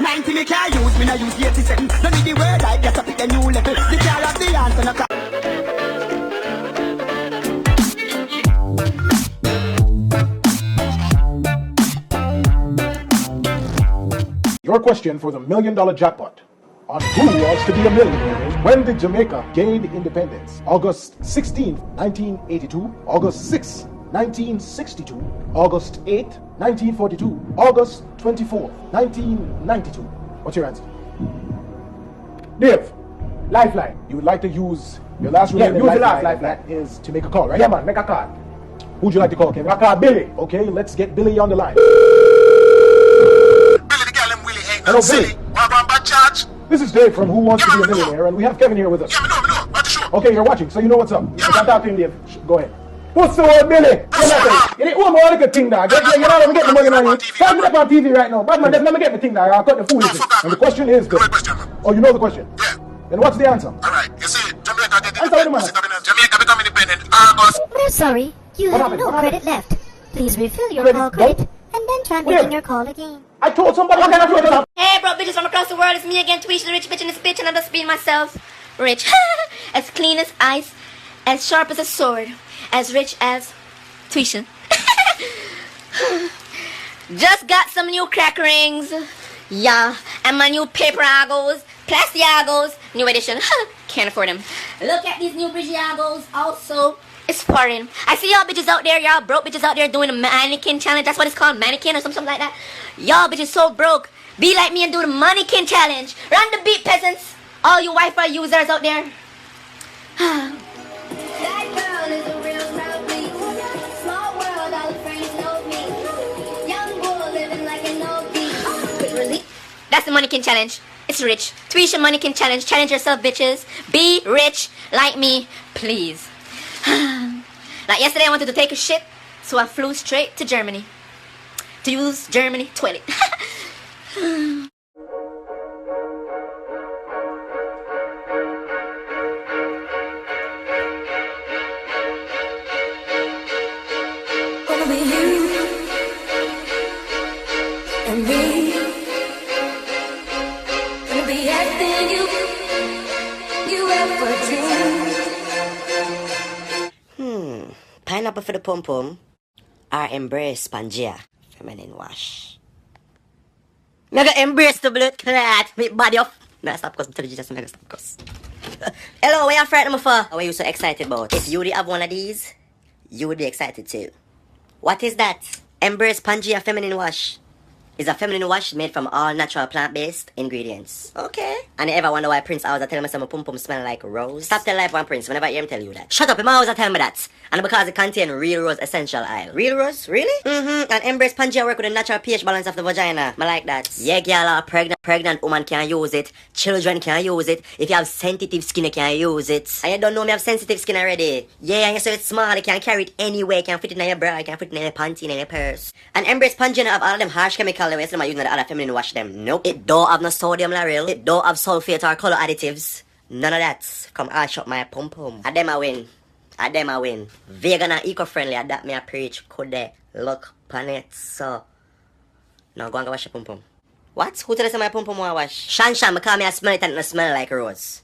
90 me can't use, me not use 87. Don't need the word I get up at the new level. The car of the answer no. Your question for the $1 million jackpot on who was to be a millionaire is: when did Jamaica gain independence? August 16th, 1982, August 6th, 1962, August 8th, 1942, August 24th, 1992. What's your answer? Dave, lifeline. You would like to use your last remaining lifeline. That is to make a call, right? Yeah, man, make a call. Who'd you like to call, Kevin? I call Billy. Okay, let's get Billy on the line. Hello, Billy. What about bad charge? This is Dave from Who Wants to Be a Millionaire, and we have Kevin here with us. Yeah, me know. What the show? Okay, you're watching, so you know what's up. I can talk to him, Dave. Go ahead. What's the word, Billy? You didn't want more like a thing, dog. You know, let me get the money on you. Start me up on TV right now. But man, let me get the thing, dog. I'll cut the food. And the question is, Billy. Oh, you know the question? Yeah. Then what's the answer? Alright, you see, Jamaica did Answer the man. Jamaica become independent August. We're sorry. You have no credit left. Please refill your call credit and then try making your call again. I told somebody I can't afford it. Hey, bro, bitches from across the world, it's me again, Tweesh, the rich bitch in this bitch, and I'm just being myself. Rich. As clean as ice, as sharp as a sword, as rich as Tweesh. Just got some new crack rings. Yeah, and my new paper agos, plastiagos, new edition. Can't afford them. Look at these new Bridgiagos, also. It's foreign. I see y'all bitches out there, y'all broke bitches out there doing a mannequin challenge. That's what it's called, mannequin or something like that. Y'all bitches so broke. Be like me and do the mannequin challenge. Run the beat, peasants. All you Wi-Fi users out there. That girl is a real rowdy. Small world, all the friends know me. Young bull living like an old beast. Really? That's the mannequin challenge. It's rich. Tweesh a mannequin challenge. Challenge yourself, bitches. Be rich like me, please. Like yesterday I wanted to take a shit, so I flew straight to Germany to use Germany toilet. Gonna be you and me. Gonna be everything you ever dreamed. Pineapple for the pom pom, or embrace Pangea feminine wash. Mega embrace the blood clot with body of. Nah, stop cause tell you just mega stop cause. Hello, what you frightened me for? What are you so excited about? If you would have one of these, you would be excited too. What is that? Embrace Pangea feminine wash. It's a feminine wash made from all natural plant-based ingredients. Okay. And you ever wonder why Prince always tell me some pum pum smell like rose? Stop telling life one Prince whenever I hear him tell you that. Shut up, him always tell me that. And because it contains real rose essential oil. Real rose? Really? Mm-hmm. And Embrace Pangea work with the natural pH balance of the vagina. I like that. Yeah, girl, a pregnant woman can use it. Children can use it. If you have sensitive skin, you can use it. And you don't know me have sensitive skin already. Yeah, and so it's small. You can carry it anywhere. You can fit it in your bra. You can fit it in your panty, in your purse. And Embrace Pangea have all of them harsh chemicals. The using the other feminine wash them. Nope. It don't have no sodium lauryl. It don't have sulfate or color additives. None of that. Come ash up my pum pum. I them I win. Vegan and eco-friendly. That me I preach. Could they look pan it? So now go and wash your pum pum. What? Who tell us my pum pum want wash? Shan, because me I smell it and it smell like rose.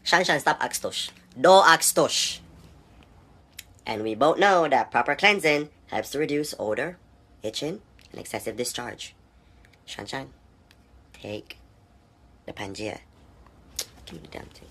Shan, stop ask tush. Don't ask tush. And we both know that proper cleansing helps to reduce odor, itching, and excessive discharge. Shan, take the Pangea. Give me the damn thing.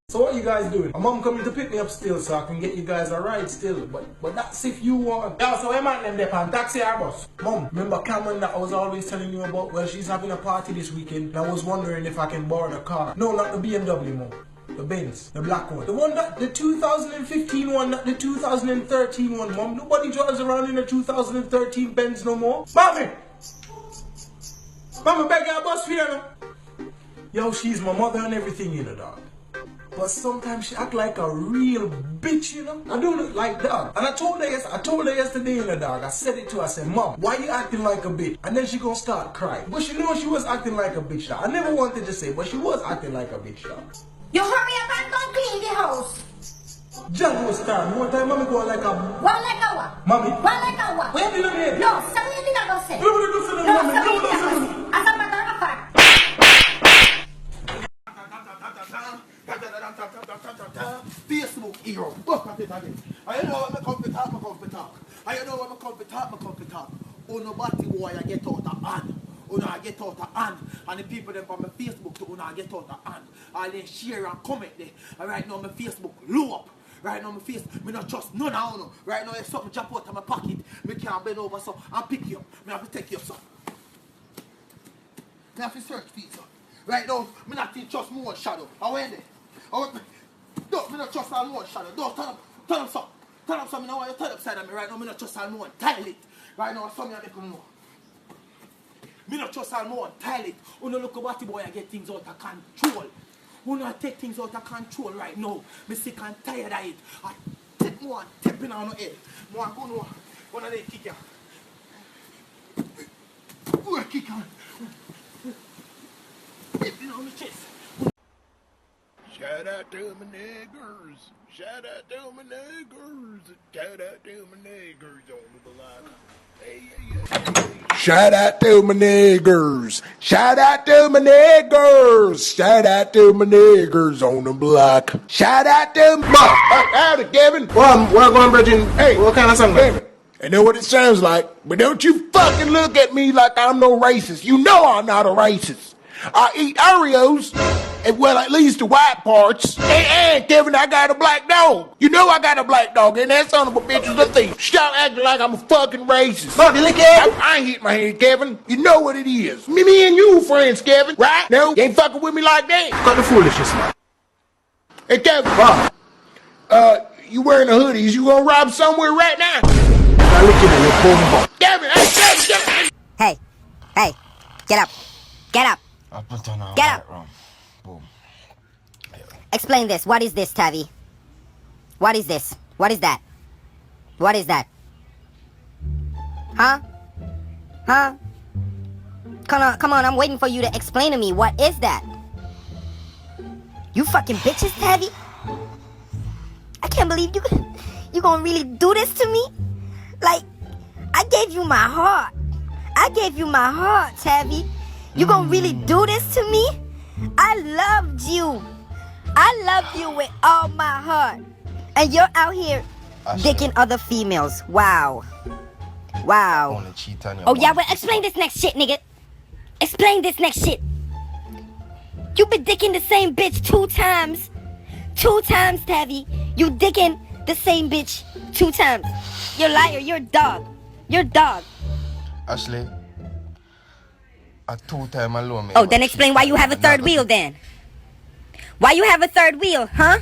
So what you guys doing? My mom coming to pick me up still so I can get you guys a ride still. But that's if you want. Yeah, so I'm at them there on taxi or bus. Mom, remember Cameron that I was always telling you about? Well, she's having a party this weekend and I was wondering if I can borrow the car. No, not the BMW, Mom. The Benz, the black one. The one that, the 2015 one, not the 2013 one, Mom. Nobody drives around in the 2013 Benz no more. Mommy, beg your bus here now. Yo, she's my mother and everything, you know, dog. But sometimes she act like a real bitch, you know. I don't look like that. And I told her yesterday, you know, dog. I said it to her. I said, Mom, why you acting like a bitch? And then she gonna start crying. But she knew she was acting like a bitch, dog. I never wanted to say, but she was acting like a bitch, dog. You hurry up house. Jungle star. One time, mommy go like a. One like a what? Mommy. One like a what? What you doing? No, something you did not say. What you do to them, No, mommy? something you No, did not no, say. As a matter of fact. Facebook hero, look at it again. I know I'm a talk. I know I'm a talk. Oh, nobody boy, I get out of hand. Oh, no, I get out of hand. And the people them from my Facebook too, I get out of hand. I then share and comment there. And right now, my Facebook low up. Right now, my face, me not trust none of you. Right now, if something jump out of my pocket, me can't bend over so and pick you up. Me have to take you up, so. Me have to search for you, so. Right now, me not trust more shadow. I went there. No, me not trust all more shadow. Don't turn up, so. Turn up, so me know why you turn upside of me. Right now, me not trust all more entirely. Right now, some of you make me know. Me not trust all more entirely. You know, look about the boy, I get things out of control. You know, I take things out of control right now. Me sick and tired of it. I take more and tapping on the head. More go no. One of them kick you. Kick on. Tapping on the chest. Shout out to my niggers. Shout out to my niggers. Shout out to my niggers on the block. Hey. Shout out to my niggers. Shout out to my niggers. Shout out to my niggers on the block. Shout out to my... Howdy, Kevin. Well, going, Bridget. Hey, what kind of song? Kevin, I know what it sounds like, but don't you fucking look at me like I'm no racist. You know I'm not a racist. I eat Oreos, and well, at least the white parts. And Kevin, I got a black dog. You know I got a black dog, and that son of a bitch is a thief. Stop acting like I'm a fucking racist. Look, Kevin. I ain't hit my head, Kevin. You know what it is. Me and you friends, Kevin, right? No, you ain't fucking with me like that. Got the foolishness, man. Hey, Kevin. What? You wearing the hoodies. You gonna rob somewhere right now? I'm looking at your phone. Kevin, hey. Hey, get up. Get up. Get up. Boom. Explain this. What is this, Tavi? What is this? What is that? What is that? Huh? Come on, I'm waiting for you to explain to me. What is that? You fucking bitches, Tavi? I can't believe you gonna really do this to me? Like, I gave you my heart. Tavi. You gonna really do this to me? I loved you. I love you with all my heart. And you're out here dicking other females. Wow. Oh yeah, well explain this next shit, nigga. Explain this next shit. You been dicking the same bitch 2 times. 2 times, Tavi. You dicking the same bitch 2 times. You're a liar. You're a dog. Ashley, a 2 time alone. Oh, then explain why you have a third wheel then. Why you have a third wheel, huh?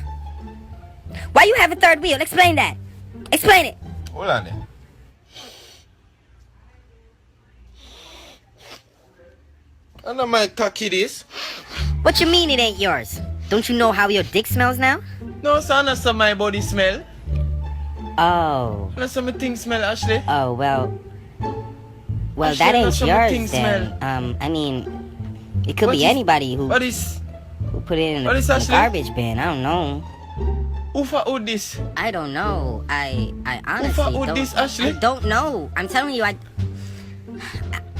Why you have a third wheel? Explain that. Explain it. Hold on there. I know my cocky this. What you mean it ain't yours? Don't you know how your dick smells now? No, son, that's how my body smell. Oh. That's how my thing smell, Ashley. Oh, well, Ashley, that ain't that's how my yours thing then. smell. I mean, it could be anybody who put it in the garbage bin. I don't know. Who for this? I don't know. I honestly who this, Ashley? I don't know. I'm telling you,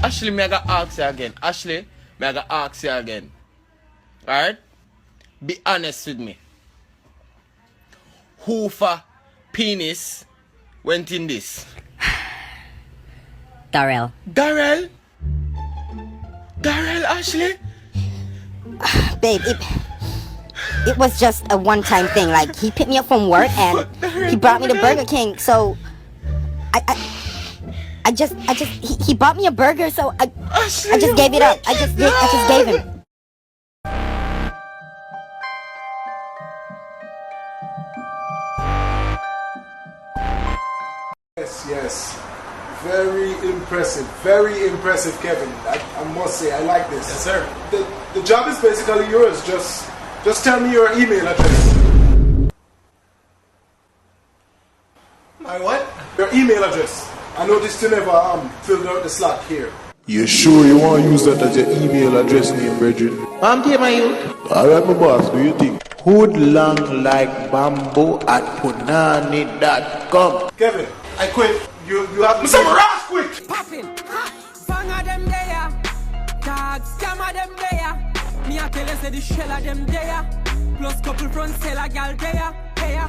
Ashley, me I gotta ask you again. Ashley, me I gotta ask you again. Alright? Be honest with me. Who for penis went in this? Darrell, Ashley? babe, it was just a one-time thing. Like, he picked me up from work and he brought me to Burger King. So he bought me a burger. So I just gave it up. I just gave him. Yes. Very impressive, Kevin. I must say, I like this. Yes, sir. The job is basically yours. Just tell me your email address. My what? Your email address. I noticed you never filled out the slot here. You sure you want to use that as your email address name, Bridget? I'm here, my youth. Alright, my boss, do you think? Hoodlong like bamboo at punani.com. Kevin, I quit. You have some rash quit. Popping, fang of them there, dog, scam of them there. Me a tell you say the shell of them there. Plus couple front seller gal there, hey.